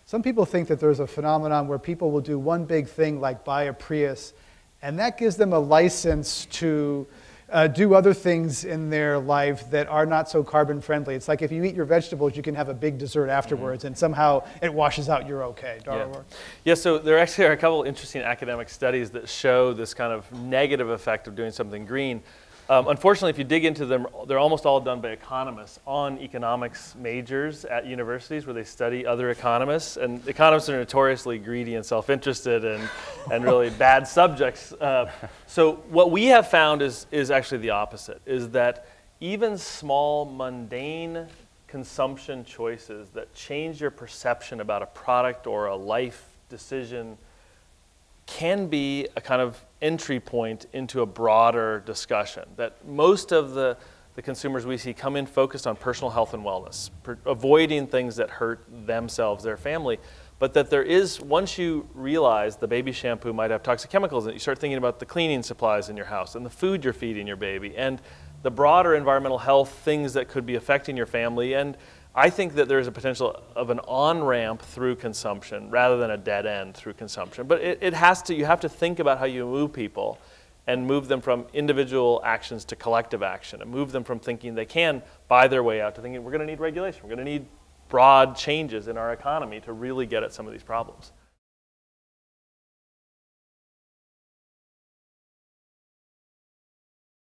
Some people think that there's a phenomenon where people will do one big thing like buy a Prius, and that gives them a license to do other things in their life that are not so carbon friendly. It's like if you eat your vegetables, you can have a big dessert afterwards, and somehow it washes out, you're okay. Dara O'Rourke. Yeah, so there actually are a couple interesting academic studies that show this kind of negative effect of doing something green. Unfortunately, if you dig into them, they're almost all done by economists on economics majors at universities where they study other economists. And economists are notoriously greedy and self-interested and really bad subjects. So what we have found is actually the opposite, is that even small, mundane consumption choices that change your perception about a product or a life decision can be a kind of entry point into a broader discussion. That most of the consumers we see come in focused on personal health and wellness, avoiding things that hurt themselves, their family, but that there is, once you realize the baby shampoo might have toxic chemicals in it, you start thinking about the cleaning supplies in your house and the food you're feeding your baby and the broader environmental health things that could be affecting your family. And I think that there's a potential of an on-ramp through consumption rather than a dead end through consumption. But you have to think about how you move people and move them from individual actions to collective action and move them from thinking they can buy their way out to thinking we're going to need regulation, we're going to need broad changes in our economy to really get at some of these problems.